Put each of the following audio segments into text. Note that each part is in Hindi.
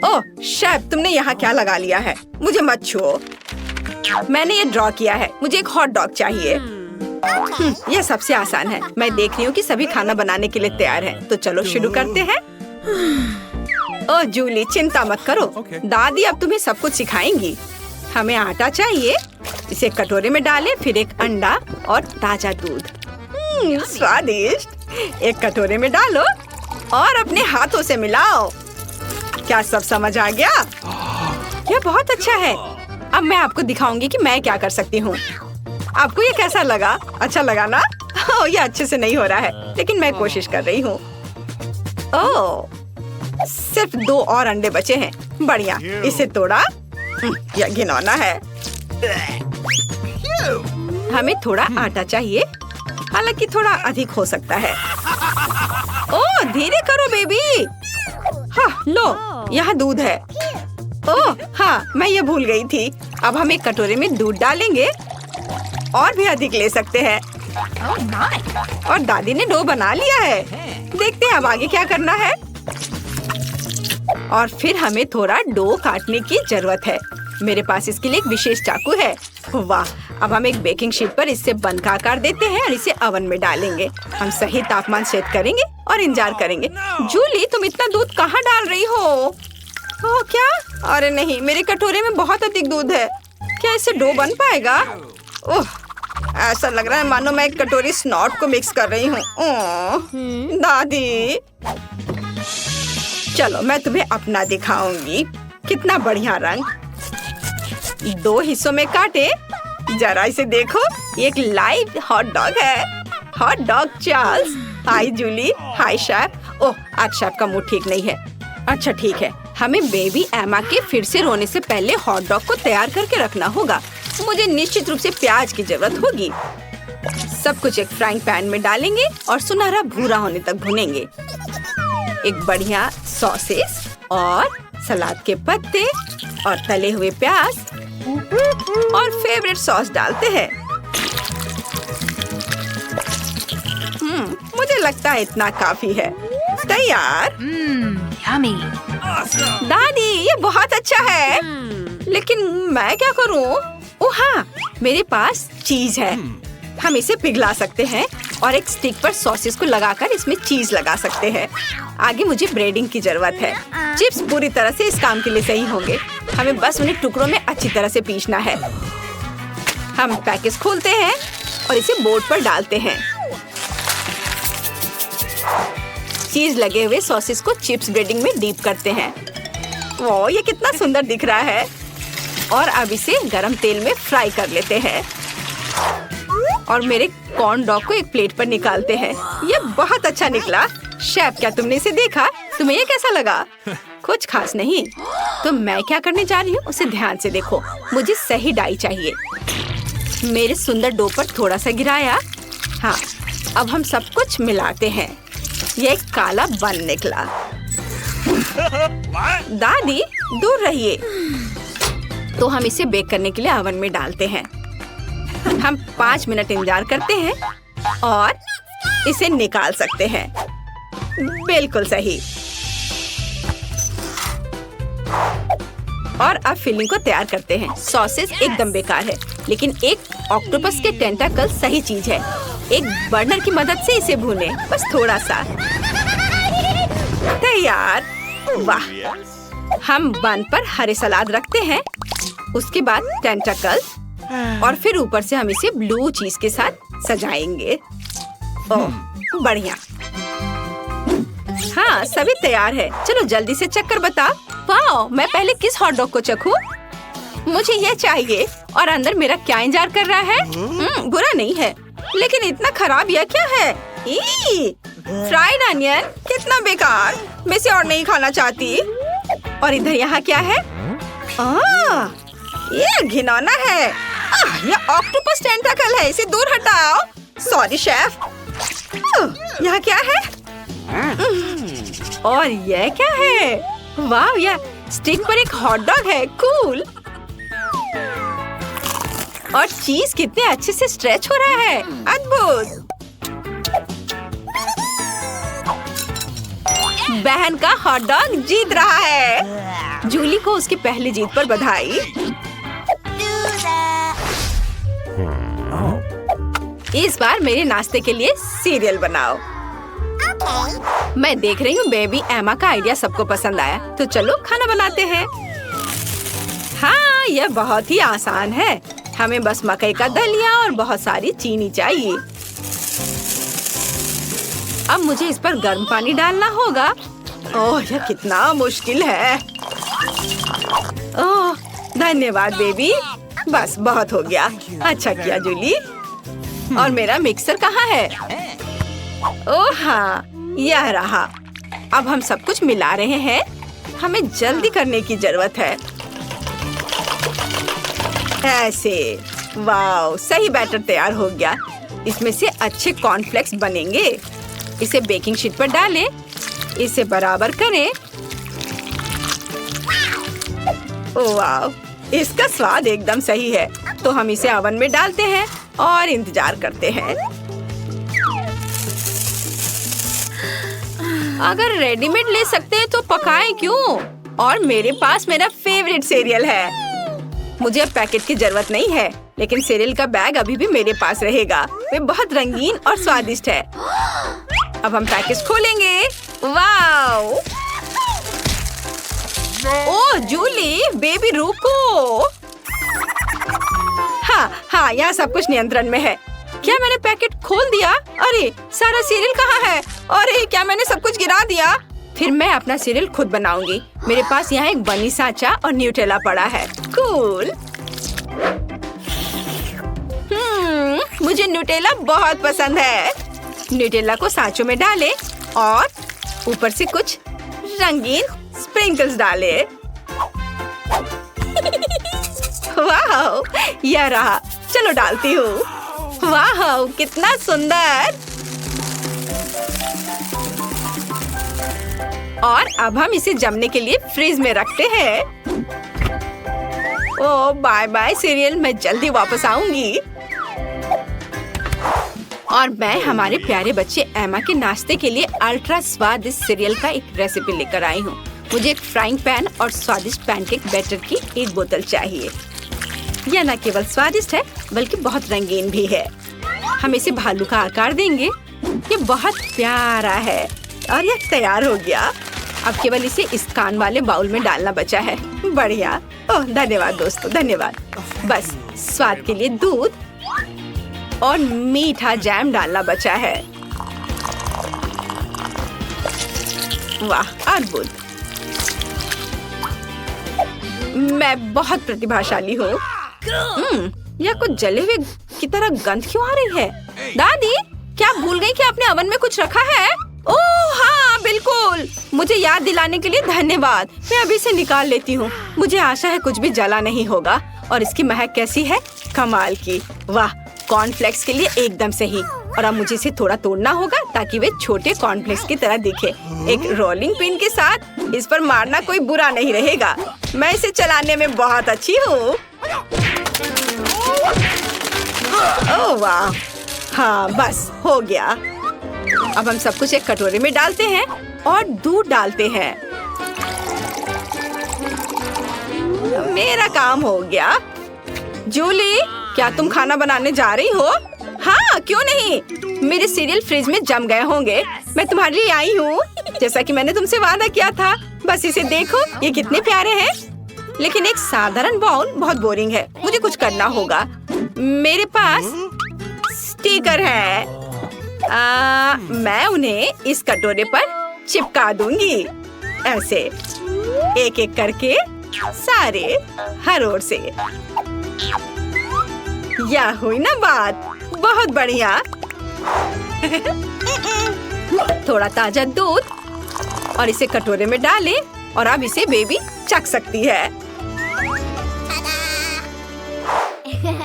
ओह शेफ, तुमने यहाँ क्या लगा लिया है? मुझे मत छुओ। मैंने ये ड्रॉ किया है। मुझे एक हॉट डॉग चाहिए। यह सबसे आसान है। मैं देख रही हूँ कि सभी खाना बनाने के लिए तैयार हैं। तो चलो शुरू करते हैं। ओह जूली, चिंता मत करो। दादी अब तुम्हें सब कुछ सिखाएंगी। हमें आटा चाहिए। इसे कटोरे में डालें, फिर एक अंडा और ताजा दूध। स्वादिष्ट। एक कटोरे में डालो और अपने हाथों से मिलाओ। क्या सब समझ आ गया? यह बहुत अच्छा है। अब मैं आपको दिखाऊंगी कि मैं क्या कर सकती हूँ। आपको ये कैसा लगा? अच्छा लगा ना? ओह, ये अच्छे से नहीं हो रहा है, लेकिन मैं कोशिश कर रही हूँ। ओह, सिर्फ 2 और अंडे बचे हैं। बढ़िया, इसे तोड़ा। यह घिनौना है। हमें थोड़ा आटा चाहिए, हालांकि थोड़ा अधिक हो सकता है। ओह, धीरे करो बेबी। हाँ, लो, यहाँ दूध है। ओह हाँ, मैं ये भूल गई थी। अब हम एक कटोरे में दूध डालेंगे और भी अधिक ले सकते हैं। और दादी ने डो बना लिया है। देखते हैं अब आगे क्या करना है। और फिर हमें थोड़ा डो काटने की जरूरत है। मेरे पास इसके लिए एक विशेष चाकू है। वाह, अब हम एक बेकिंग शीट पर इससे बन का आकार देते हैं और इसे ओवन में डालेंगे। हम सही तापमान सेट करेंगे और इंतजार करेंगे। जूली, तुम इतना दूध कहाँ डाल रही हो? ओह क्या? अरे नहीं, मेरे कटोरे में बहुत अधिक दूध है। क्या इससे डो बन पाएगा? ओह, ऐसा लग रहा है मानो मैं एक कटोरी स्नॉट को मिक्स कर रही हूँ। ओह दादी, चलो मैं तुम्हें अपना दिखाऊंगी। कितना बढ़िया रंग। 2 हिस्सों में काटे। जरा इसे देखो, ये एक लाइव हॉट डॉग है। Hot dog Charles. Hi Julie. Hi chef. Oh, आज शेफ का मूड ठीक नहीं है। अच्छा ठीक है, हमें बेबी एमा के फिर से रोने से पहले हॉट डॉग को तैयार करके रखना होगा। मुझे निश्चित रूप से प्याज की जरूरत होगी। सब कुछ एक फ्राइंग पैन में डालेंगे और सुनहरा भूरा होने तक भुनेंगे। एक बढ़िया सॉसेस और सलाद के पत्ते और तले हुए प्याज और फेवरेट सॉस डालते हैं। मुझे लगता है इतना काफी है। तैयार। यम्मी। दादी, ये बहुत अच्छा है, लेकिन मैं क्या करूं? ओह हाँ, मेरे पास चीज है। हम इसे पिघला सकते हैं और एक स्टिक पर सॉसेस को लगाकर इसमें चीज लगा सकते हैं। आगे मुझे ब्रेडिंग की जरूरत है। चिप्स पूरी तरह से इस काम के लिए सही होंगे। हमें बस उन्हें टुकड़ों में अच्छी तरह से पीसना है। हम पैकेज खोलते हैं और इसे बोर्ड पर डालते हैं। चीज लगे हुए सॉसेस को चिप्स ब्रेडिंग में डीप करते हैं। वो ये कितना सुंदर दिख रहा है। और अब इसे गरम तेल में फ्राई कर लेते हैं और मेरे कॉर्न डॉग को एक प्लेट पर निकालते हैं। ये बहुत अच्छा निकला। शेफ, क्या तुमने इसे देखा? तुम्हें ये कैसा लगा? कुछ खास नहीं। तो मैं क्या करने जा रही हूँ उसे ध्यान से देखो। मुझे सही डाई चाहिए। मेरे सुंदर डो पर थोड़ा सा गिराया। हाँ, अब हम सब कुछ मिलाते हैं। ये एक काला बन निकला। दादी, दूर रहिए। तो हम इसे बेक करने के लिए ओवन में डालते हैं। हम 5 मिनट इंतजार करते हैं और इसे निकाल सकते हैं। बिल्कुल सही। और अब फिलिंग को तैयार करते हैं। सॉसेस एकदम बेकार है, लेकिन एक ऑक्टोपस के टेंटाकल सही चीज है। एक बर्नर की मदद से इसे भूने, बस थोड़ा सा। तैयार। वाह, हम बन पर हरे सलाद रखते हैं, उसके बाद टेंटाकल और फिर ऊपर से हम इसे ब्लू चीज के साथ सजाएंगे। ओह बढ़िया। हाँ, सभी तैयार है। चलो जल्दी से चक्कर बता। वाह, मैं पहले किस हॉट डॉग को चखूं? मुझे ये चाहिए। और अंदर मेरा क्या इंतजार कर रहा है? बुरा नहीं है, लेकिन इतना खराब यह क्या है? फ्राइड अनियन, कितना बेकार। मैं इसे और नहीं खाना चाहती। और इधर यहाँ क्या है? ये घिनौना है। ये ऑक्टोपस टेंटाकल है, इसे दूर हटाओ। Sorry chef. यहाँ क्या है? और ये क्या है? वाह, यह स्टिक पर एक हॉट डॉग है। कूल। और चीज कितने अच्छे से स्ट्रेच हो रहा है। अद्भुत। बहन का हॉट डॉग जीत रहा है। जूली को उसकी पहली जीत पर बधाई। इस बार मेरे नाश्ते के लिए सीरियल बनाओ। मैं देख रही हूँ बेबी एमा का आइडिया सबको पसंद आया, तो चलो खाना बनाते हैं। हाँ, यह बहुत ही आसान है। हमें बस मकई का दलिया और बहुत सारी चीनी चाहिए। अब मुझे इस पर गर्म पानी डालना होगा। ओह, यह कितना मुश्किल है। ओह, धन्यवाद बेबी। बस बहुत हो गया। अच्छा किया जूली। और मेरा मिक्सर कहाँ है? ओह हाँ, यह रहा। अब हम सब कुछ मिला रहे हैं। हमें जल्दी करने की जरूरत है। ऐसे, वाव, सही बैटर तैयार हो गया। इसमें से अच्छे कॉर्नफ्लेक्स बनेंगे। इसे बेकिंग शीट पर डालें। इसे बराबर करें। ओह वाव, इसका स्वाद एकदम सही है। तो हम इसे ओवन में डालते हैं और इंतजार करते हैं। अगर रेडीमेड ले सकते हैं तो पकाएं क्यों? और मेरे पास मेरा फेवरेट सीरियल है। मुझे पैकेट की जरूरत नहीं है, लेकिन सीरियल का बैग अभी भी मेरे पास रहेगा। वे बहुत रंगीन और स्वादिष्ट है। अब हम पैकेज खोलेंगे। वाव! ओह जूली, बेबी रुको। हाँ, यहाँ सब कुछ नियंत्रण में है। क्या मैंने पैकेट खोल दिया? अरे सारा सीरियल कहाँ है? अरे क्या मैंने सब कुछ गिरा दिया? फिर मैं अपना सीरियल खुद बनाऊंगी। मेरे पास यहाँ एक बनी साचा और न्यूटेला पड़ा है। कूल। मुझे न्यूटेला बहुत पसंद है। न्यूटेला को साँचों में डालें और ऊपर से कुछ रंगीन स्प्रिंकल्स डालें। वाह, यह रहा। चलो डालती हूँ। वाह, कितना सुंदर। और अब हम इसे जमने के लिए फ्रिज में रखते हैं। ओह बाय बाय सीरियल, मैं जल्दी वापस आऊंगी। और मैं हमारे प्यारे बच्चे एमा के नाश्ते के लिए अल्ट्रा स्वादिष्ट सीरियल का एक रेसिपी लेकर आई हूँ। मुझे एक फ्राइंग पैन और स्वादिष्ट पैनकेक बैटर की एक बोतल चाहिए। यह न केवल स्वादिष्ट है बल्कि बहुत रंगीन भी है। हम इसे भालू का आकार देंगे। ये बहुत प्यारा है और यह तैयार हो गया। अब केवल इसे इस कान वाले बाउल में डालना बचा है। बढ़िया। ओह धन्यवाद दोस्तों, धन्यवाद। बस स्वाद के लिए दूध और मीठा जैम डालना बचा है। वाह, अद्भुत। मैं बहुत प्रतिभाशाली हूँ। यह कुछ जले हुए की तरह गंध क्यों आ रही है? दादी, क्या आप भूल गई कि आपने ओवन में कुछ रखा है? ओह हाँ, बिल्कुल। मुझे याद दिलाने के लिए धन्यवाद। मैं अभी से निकाल लेती हूँ। मुझे आशा है कुछ भी जला नहीं होगा। और इसकी महक कैसी है? कमाल की। वाह, कॉर्नफ्लेक्स के लिए एकदम सही। और अब मुझे इसे थोड़ा तोड़ना होगा ताकि वे छोटे कॉर्नफ्लेक्स की तरह दिखे। एक रोलिंग पिन के साथ इस पर मारना कोई बुरा नहीं रहेगा। मैं इसे चलाने में बहुत अच्छी हूँ। ओह वाह, हाँ बस हो गया। अब हम सब कुछ एक कटोरे में डालते हैं और दूध डालते हैं। मेरा काम हो गया। जूली, क्या तुम खाना बनाने जा रही हो? हाँ, क्यों नहीं। मेरे सीरियल फ्रिज में जम गए होंगे। मैं तुम्हारे लिए आई हूँ, जैसा कि मैंने तुमसे वादा किया था। बस इसे देखो, ये कितने प्यारे हैं। लेकिन एक साधारण बाउल बहुत बोरिंग है। मुझे कुछ करना होगा। मेरे पास स्टिकर है। मैं उन्हें इस कटोरे पर चिपका दूंगी। ऐसे एक एक करके सारे हर ओर से। यह हुई ना बात। बहुत बढ़िया। थोड़ा ताजा दूध और इसे कटोरे में डालें और अब इसे बेबी चख सकती है।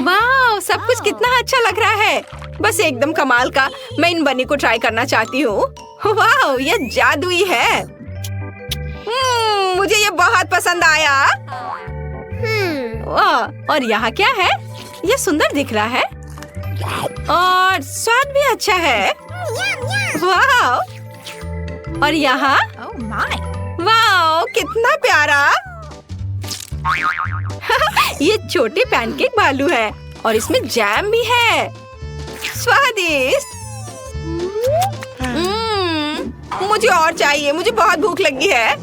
वाह, सब कुछ कितना अच्छा लग रहा है। बस एकदम कमाल का। मैं इन बनी को ट्राई करना चाहती हूँ। वाह, यह जादुई है। मुझे ये बहुत पसंद आया। और यहाँ क्या है? यह सुंदर दिख रहा है और स्वाद भी अच्छा है। वाह, और यहाँ वाओ कितना प्यारा। ये छोटे पैनकेक भालू है और इसमें जैम भी है। स्वादिष्ट। मुझे और चाहिए, मुझे बहुत भूख लगी है।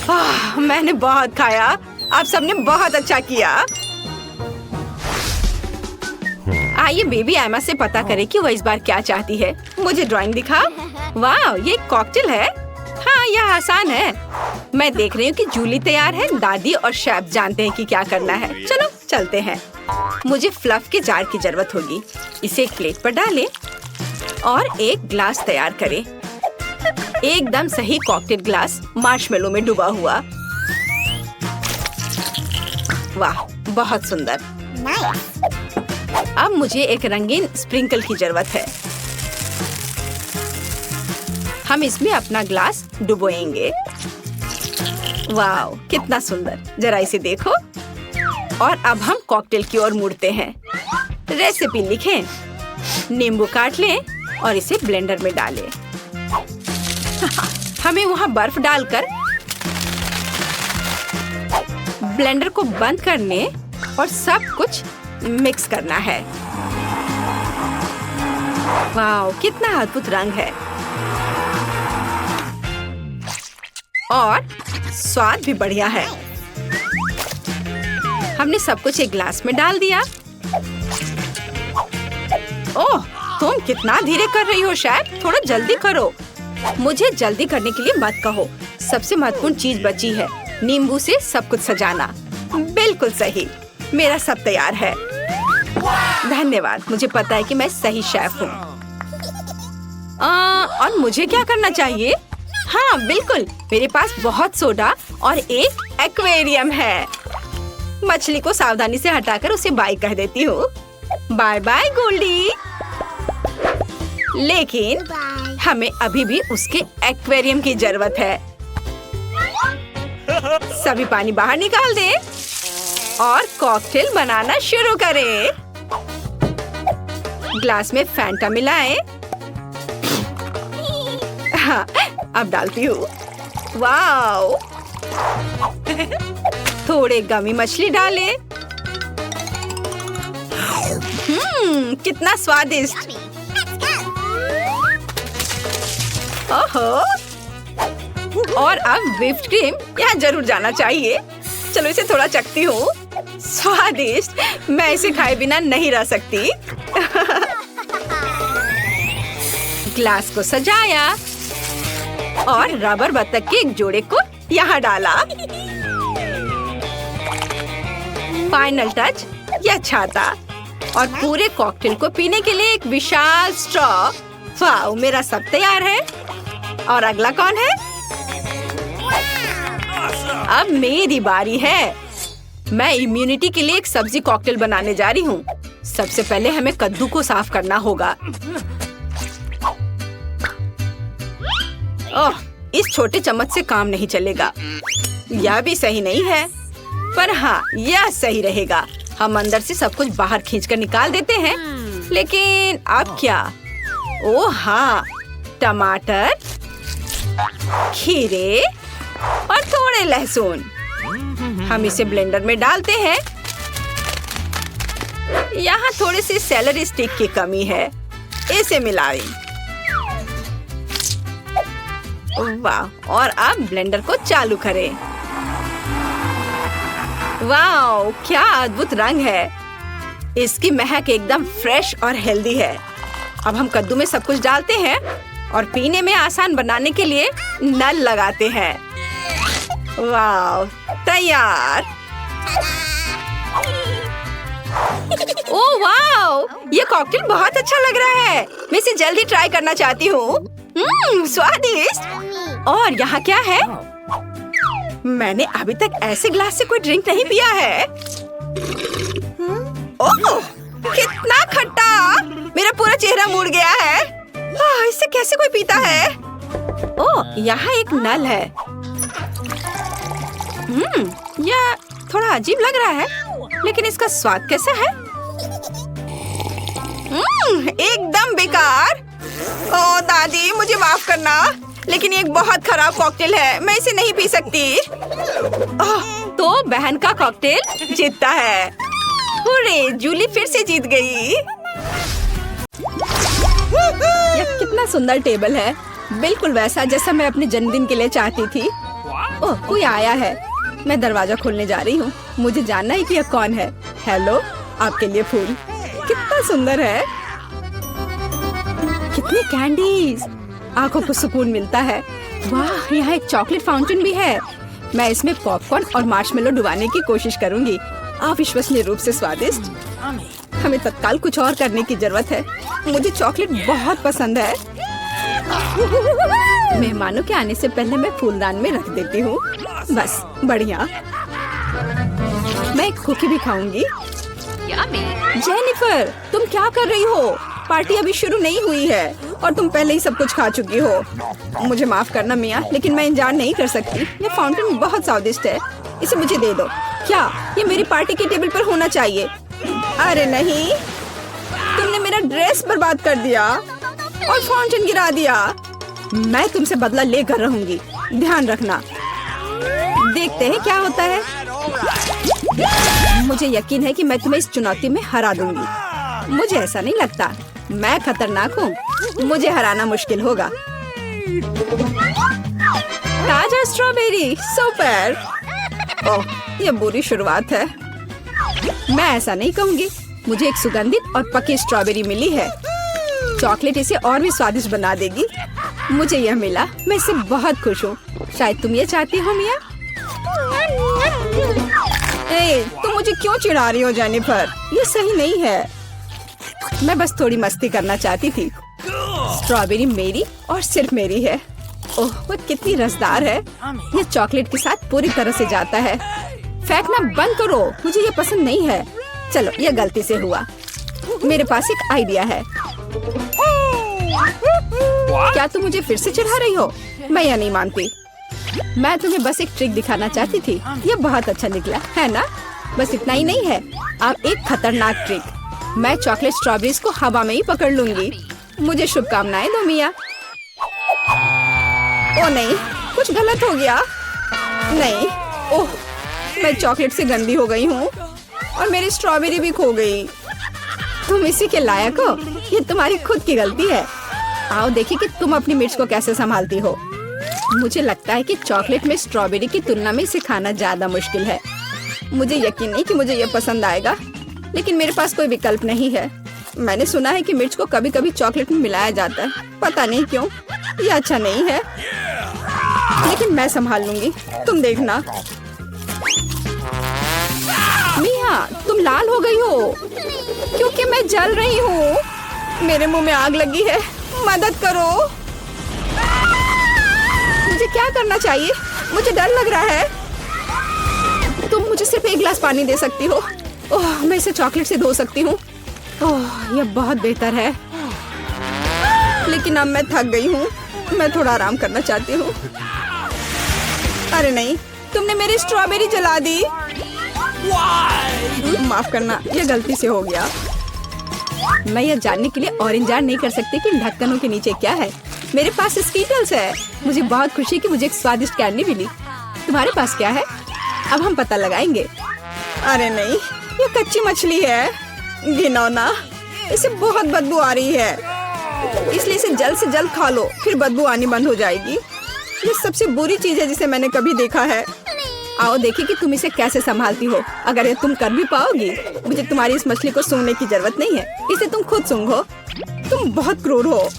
ओह मैंने बहुत खाया। आप सबने बहुत अच्छा किया। आइए बेबी एमा से पता करें कि वो इस बार क्या चाहती है। मुझे ड्राइंग दिखा। वाह ये कॉकटेल है। हाँ यह आसान है। मैं देख रही हूँ कि जूली तैयार है। दादी और शेफ जानते हैं कि क्या करना है। चलो चलते हैं। मुझे फ्लफ के जार की जरूरत होगी। इसे एक प्लेट पर डालें और एक ग्लास तैयार करें। एकदम सही कॉकटेल ग्लास मार्शमेलो में डूबा हुआ। वाह बहुत सुंदर। अब मुझे एक रंगीन स्प्रिंकल की जरूरत है। हम इसमें अपना ग्लास डुबोएंगे। वाह कितना सुंदर। जरा इसे देखो। और अब हम कॉकटेल की ओर मुड़ते हैं। रेसिपी लिखें। नींबू काट लें और इसे ब्लेंडर में डालें। हमें वहाँ बर्फ डालकर ब्लेंडर को बंद करने और सब कुछ मिक्स करना है। वाह कितना अद्भुत रंग है और स्वाद भी बढ़िया है। हमने सब कुछ एक ग्लास में डाल दिया। ओह तुम कितना धीरे कर रही हो शेफ, थोड़ा जल्दी करो। मुझे जल्दी करने के लिए मत कहो। सबसे महत्वपूर्ण चीज बची है, नींबू से सब कुछ सजाना। बिल्कुल सही। मेरा सब तैयार है। धन्यवाद। मुझे पता है कि मैं सही शेफ हूँ। और मुझे क्या करना चाहिए? हाँ बिल्कुल, मेरे पास बहुत सोडा और एक एक्वेरियम है। मछली को सावधानी से हटाकर उसे बाय कह देती हूँ। Bye bye Goldie. लेकिन हमें अभी भी उसके एक्वेरियम की जरूरत है। सभी पानी बाहर निकाल दें और कॉकटेल बनाना शुरू करें। ग्लास में फैंटा मिलाएं। हाँ, अब डालती हूँ। वाओ! थोड़े गमी मछली डालें। कितना स्वादिष्ट। ओहो! और अब व्हिप्ड क्रीम यहाँ जरूर जाना चाहिए। चलो इसे थोड़ा चखती हूँ। स्वादिष्ट। मैं इसे खाए बिना नहीं रह सकती। ग्लास को सजाया और रबर बत्तख के एक जोड़े को यहाँ डाला। फाइनल टच यह छाता और पूरे कॉकटेल को पीने के लिए एक विशाल स्ट्रॉ। वाह, मेरा सब तैयार है। और अगला कौन है? अब मेरी बारी है। मैं इम्यूनिटी के लिए एक सब्जी कॉकटेल बनाने जा रही हूँ। सबसे पहले हमें कद्दू को साफ करना होगा। ओह, इस छोटे चम्मच से काम नहीं चलेगा। यह भी सही नहीं है, पर हाँ यह सही रहेगा। हम अंदर से सब कुछ बाहर खींचकर निकाल देते हैं। लेकिन अब क्या? ओह हाँ, टमाटर, खीरे और थोड़े लहसुन। हम इसे ब्लेंडर में डालते हैं। यहाँ थोड़ी सी सेलरी स्टिक की कमी है। इसे मिलाएं। वाह! और अब ब्लेंडर को चालू करें। वाह! क्या अद्भुत रंग है। इसकी महक एकदम फ्रेश और हेल्दी है। अब हम कद्दू में सब कुछ डालते हैं और पीने में आसान बनाने के लिए नल लगाते हैं। वाह! तैयार। ओह वाह! ये कॉकटेल बहुत अच्छा लग रहा है। मैं इसे जल्दी ट्राई करना चाहती हूँ। स्वादिष्ट। और यहाँ क्या है? मैंने अभी तक ऐसे ग्लास से कोई ड्रिंक नहीं पिया है। ओह, कितना खट्टा! मेरा पूरा चेहरा मुड़ गया है। इससे कैसे कोई पीता है? ओह, यहाँ एक नल है। यह थोड़ा अजीब लग रहा है, लेकिन इसका स्वाद कैसा है? एकदम बेकार। ओ दादी, मुझे माफ करना, लेकिन ये एक बहुत खराब कॉकटेल है, मैं इसे नहीं पी सकती। तो बहन का कॉकटेल जीतता है। हुर्रे, जूली फिर से जीत गई। यह कितना सुंदर टेबल है, बिल्कुल वैसा जैसा मैं अपने जन्मदिन के लिए चाहती थी। ओह, कोई आया है। मैं दरवाजा खोलने जा रही हूँ। मुझे जानना है कि यह कौन है। हेलो, आपके लिए फूल। कितना सुंदर है। कितनी कैंडीज, आंखों को सुकून मिलता है। वाह, यहाँ एक चॉकलेट फाउंटेन भी है। मैं इसमें पॉपकॉर्न और मार्शमेलो डुबाने की कोशिश करूंगी। अविश्वसनीय रूप से स्वादिष्ट। हमें तत्काल कुछ और करने की जरूरत है। मुझे चॉकलेट बहुत पसंद है। मेहमानों के आने से पहले मैं फूलदान में रख देती हूँ। बस, बढ़िया। मैं एक कुकी भी खाऊंगी। जेनिफर, तुम क्या कर रही हो? पार्टी अभी शुरू नहीं हुई है और तुम पहले ही सब कुछ खा चुकी हो। मुझे माफ करना मिया, लेकिन मैं इंतजार नहीं कर सकती। ये फाउंटेन बहुत स्वादिष्ट है, इसे मुझे दे दो। क्या ये मेरी पार्टी के टेबल पर होना चाहिए? अरे नहीं, तुमने मेरा ड्रेस बर्बाद कर दिया और फाउंटेन गिरा दिया। मैं तुमसे बदला लेकर रहूंगी, ध्यान रखना। देखते हैं क्या होता है। मुझे यकीन है कि मैं तुम्हें इस चुनौती में हरा दूंगी। मुझे ऐसा नहीं लगता। मैं खतरनाक हूँ, मुझे हराना मुश्किल होगा। ताजा स्ट्रॉबेरी, सुपर। ओह, ये बुरी शुरुआत है। मैं ऐसा नहीं कहूँगी। मुझे एक सुगंधित और पकी स्ट्रॉबेरी मिली है। चॉकलेट इसे और भी स्वादिष्ट बना देगी। मुझे यह मिला, मैं इससे बहुत खुश हूँ। शायद तुम ये चाहती हो मिया। तुम मुझे क्यों चिढ़ा रही हो जेनिफर? ये सही नहीं है। मैं बस थोड़ी मस्ती करना चाहती थी। स्ट्रॉबेरी मेरी और सिर्फ मेरी है। ओह, वो कितनी रसदार है। ये चॉकलेट के साथ पूरी तरह से जाता है। फेंकना बंद करो, मुझे ये पसंद नहीं है। चलो, ये गलती से हुआ। मेरे पास एक आइडिया है। क्या तुम मुझे फिर से चिढ़ा रही हो? मैं यह नहीं मानती। मैं तुम्हें बस एक ट्रिक दिखाना चाहती थी। ये बहुत अच्छा निकला, है ना? बस इतना ही नहीं है, अब एक खतरनाक ट्रिक। मैं चॉकलेट स्ट्रॉबेरीज को हवा में ही पकड़ लूंगी। मुझे शुभकामनाएं दो मिया। ओ नहीं, कुछ गलत हो गया। नहीं, ओह, मैं चॉकलेट से गंदी हो गई हूँ और मेरी स्ट्रॉबेरी भी खो गई। तुम इसी के लायक हो। ये तुम्हारी खुद की गलती है। आओ देखिए कि तुम अपनी मिर्च को कैसे संभालती हो। मुझे लगता है कि चॉकलेट में स्ट्रॉबेरी की तुलना में इसे खाना ज्यादा मुश्किल है। मुझे यकीन नहीं कि मुझे ये पसंद आएगा, लेकिन मेरे पास कोई विकल्प नहीं है। मैंने सुना है कि मिर्च को कभी कभी चॉकलेट में मिलाया जाता है, पता नहीं क्यों। ये अच्छा नहीं है, लेकिन मैं संभाल लूंगी, तुम देखना। मिया, तुम लाल हो गई हो क्योंकि मैं जल रही हूँ। मेरे मुंह में आग लगी है, मदद करो। मुझे क्या करना चाहिए? मुझे डर लग रहा है। तुम मुझे सिर्फ एक गिलास पानी दे सकती हो। ओह, मैं इसे चॉकलेट से धो सकती हूँ। ओह, यह बहुत बेहतर है, लेकिन अब मैं थक गई हूँ। मैं थोड़ा आराम करना चाहती हूँ। अरे नहीं, तुमने मेरी स्ट्रॉबेरी जला दी। माफ करना, यह गलती से हो गया। मैं यह जानने के लिए और इंतजार नहीं कर सकती कि ढक्कनों के नीचे क्या है। मेरे पास स्कीटल्स है। मुझे बहुत खुशी कि मुझे एक स्वादिष्ट कैंडी मिली। तुम्हारे पास क्या है? अब हम पता लगाएंगे। अरे नहीं, ये कच्ची मछली है, घिनौना। इसे बहुत बदबू आ रही है, इसलिए इसे जल्द से जल्द खा लो, फिर बदबू आनी बंद हो जाएगी। ये सबसे बुरी चीज है जिसे मैंने कभी देखा है। आओ देखिए कि तुम इसे कैसे संभालती हो। अगर ये तुम कर भी पाओगी, मुझे तुम्हारी इस मछली को सूंघने की जरूरत नहीं है। इसे तुम खुद सूंघो। तुम बहुत क्रूर हो।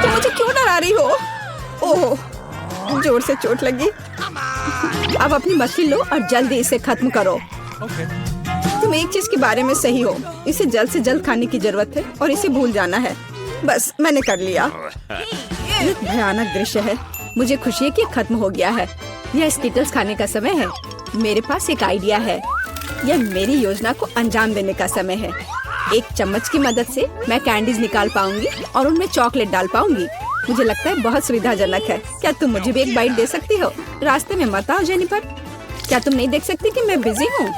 तुम मुझे क्यों डरा रही हो? ओह, जोर से चोट लगी। अब अपनी मछली लो और जल्दी इसे खत्म करो। तुम एक चीज के बारे में सही हो, इसे जल्द से जल्द खाने की जरूरत है और इसे भूल जाना है। बस, मैंने कर लिया। ये भयानक दृश्य है। मुझे खुशी है कि खत्म हो गया है। यह स्कीटल्स खाने का समय है। मेरे पास एक आइडिया है। यह मेरी योजना को अंजाम देने का समय है। एक चम्मच की मदद से मैं कैंडीज निकाल पाऊंगी और उनमें चॉकलेट डाल पाऊंगी। मुझे लगता है बहुत सुविधाजनक है। क्या तुम मुझे भी एक बाइट दे सकती हो? रास्ते में मत आओ जेनिफर। क्या तुम नहीं देख सकती कि मैं बिजी हूँ?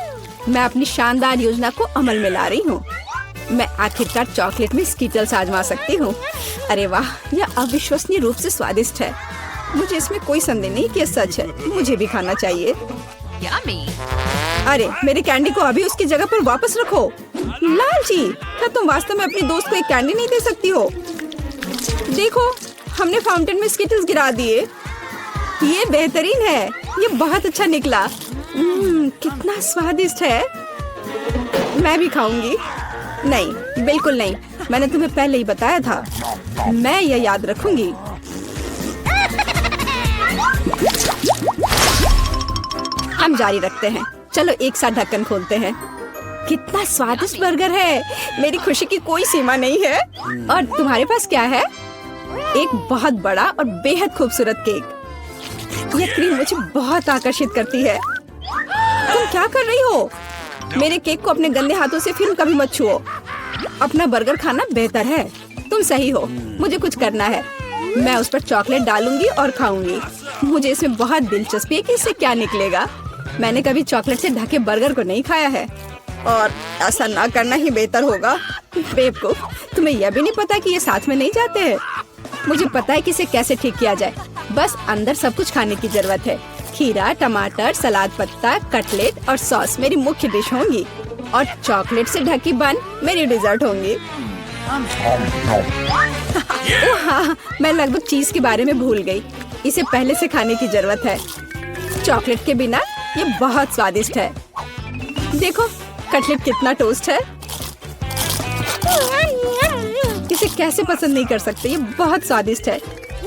मैं अपनी शानदार योजना को अमल में ला रही हूँ। मैं आखिरकार चॉकलेट में स्कीटल्स आजमा सकती हूँ। अरे वाह, यह अविश्वसनीय रूप से स्वादिष्ट है। मुझे इसमें कोई संदेह नहीं कि यह सच है। मुझे भी खाना चाहिए। अरे मेरे कैंडी को अभी उसकी जगह पर वापस रखो। लालची, क्या तुम वास्तव में अपनी दोस्त को एक कैंडी नहीं दे सकती हो? देखो, हमने फाउंटेन में स्कीटल्स गिरा दिए। ये बेहतरीन है। ये बहुत अच्छा निकला। कितना स्वादिष्ट है। मैं भी खाऊंगी। नहीं, बिल्कुल नहीं। मैंने तुम्हें पहले ही बताया था। मैं यह याद रखूंगी। हम जारी रखते हैं। चलो एक साथ ढक्कन खोलते हैं। कितना स्वादिष्ट बर्गर है। मेरी खुशी की कोई सीमा नहीं है। और तुम्हारे पास क्या है? एक बहुत बड़ा और बेहद खूबसूरत केक। यह क्रीम मुझे बहुत आकर्षित करती है। तुम क्या कर रही हो? मेरे केक को अपने गंदे हाथों से फिर कभी मत छुओ। अपना बर्गर खाना बेहतर है। तुम सही हो। मुझे कुछ करना है। मैं उस पर चॉकलेट डालूंगी और खाऊंगी। मुझे इसमें बहुत दिलचस्पी है कि इससे क्या निकलेगा। मैंने कभी चॉकलेट से ढके बर्गर को नहीं खाया है और ऐसा ना करना ही बेहतर होगा। बेवकूफ, तुम्हें यह भी नहीं पता कि ये साथ में नहीं जाते हैं। मुझे पता है कि इसे कैसे ठीक किया जाए। बस अंदर सब कुछ खाने की जरूरत है। खीरा, टमाटर, सलाद पत्ता, कटलेट और सॉस मेरी मुख्य डिश होंगी और चॉकलेट से ढकी बन मेरी डिजर्ट होंगी। ओह हाँ, मैं लगभग चीज के बारे में भूल गई। इसे पहले से खाने की जरूरत है। चॉकलेट के बिना ये बहुत स्वादिष्ट है। देखो, कटलेट कितना टोस्ट है। इसे कैसे पसंद नहीं कर सकते। ये बहुत स्वादिष्ट है।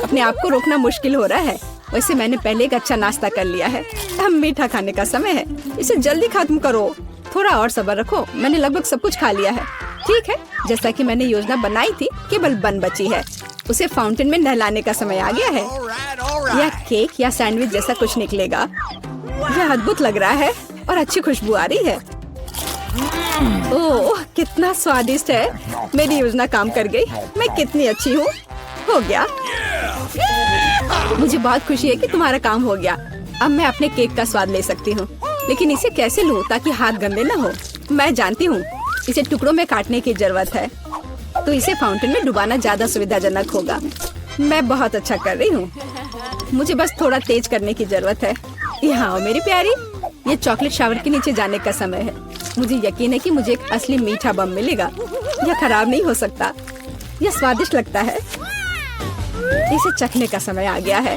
अपने आप को रोकना मुश्किल हो रहा है। वैसे मैंने पहले एक अच्छा नाश्ता कर लिया है। अब मीठा खाने का समय है। इसे जल्दी खत्म करो। थोड़ा और सब्र रखो। मैंने लगभग सब कुछ खा लिया है। ठीक है, जैसा कि मैंने योजना बनाई थी, केवल बन बची है। उसे फाउंटेन में नहलाने का समय आ गया है। यह केक या सैंडविच जैसा कुछ निकलेगा। यह अद्भुत लग रहा है और अच्छी खुशबू आ रही है। ओह, कितना स्वादिष्ट है। मेरी योजना काम कर गई। मैं कितनी अच्छी हूँ। हो गया। मुझे बहुत खुशी है कि तुम्हारा काम हो गया। अब मैं अपने केक का स्वाद ले सकती हूँ। लेकिन इसे कैसे लूँ ताकि हाथ गंदे न हो? मैं जानती हूँ, इसे टुकड़ों में काटने की जरूरत है। तो इसे फाउंटेन में डुबाना ज्यादा सुविधाजनक होगा। मैं बहुत अच्छा कर रही हूँ। मुझे बस थोड़ा तेज करने की जरूरत है। यहाँ आओ मेरी प्यारी। ये चॉकलेट शावर के नीचे जाने का समय है। मुझे यकीन है कि मुझे एक असली मीठा बम मिलेगा। यह खराब नहीं हो सकता। यह स्वादिष्ट लगता है। इसे चखने का समय आ गया है।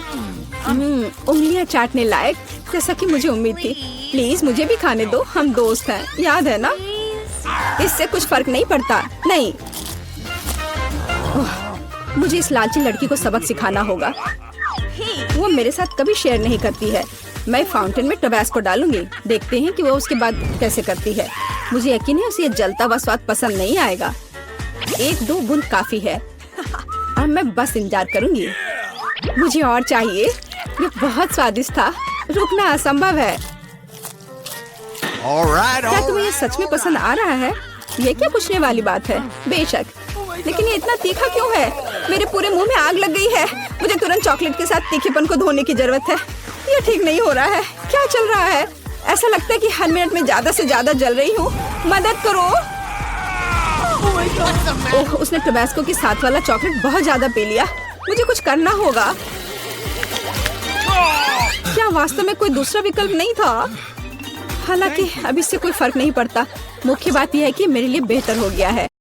उंगलियां चाटने लायक, जैसा कि मुझे उम्मीद थी। प्लीज मुझे भी खाने दो। हम दोस्त हैं, याद है ना? इससे कुछ फर्क नहीं पड़ता। नहीं, मुझे इस लालची लड़की को सबक सिखाना होगा। वो मेरे साथ कभी शेयर नहीं करती है। मैं फाउंटेन में टबास्को डालूंगी। देखते हैं कि वो उसके बाद कैसे करती है। मुझे यकीन है उसे जलता हुआ स्वाद पसंद नहीं आएगा। 1-2 बूंद काफी है। अब मैं बस इंतजार करूंगी। मुझे और चाहिए। ये बहुत स्वादिष्ट था। रुकना असंभव है। क्या तुम्हें ये सच में पसंद आ रहा है? ये क्या पूछने वाली बात है? बेशक, लेकिन ये इतना तीखा क्यों है? मेरे पूरे मुंह में आग लग गई है। मुझे तुरंत चॉकलेट के साथ तीखेपन को धोने की जरूरत है। ये ठीक नहीं हो रहा है। क्या चल रहा है? ऐसा लगता है कि हर मिनट में ज्यादा से ज्यादा जल रही हूँ। मदद करो। ओह, उसने टबास्को के साथ वाला चॉकलेट बहुत ज्यादा पी लिया। मुझे कुछ करना होगा। क्या वास्तव में कोई दूसरा विकल्प नहीं था? हालांकि अब इससे कोई फर्क नहीं पड़ता। मुख्य बात यह है कि मेरे लिए बेहतर हो गया है।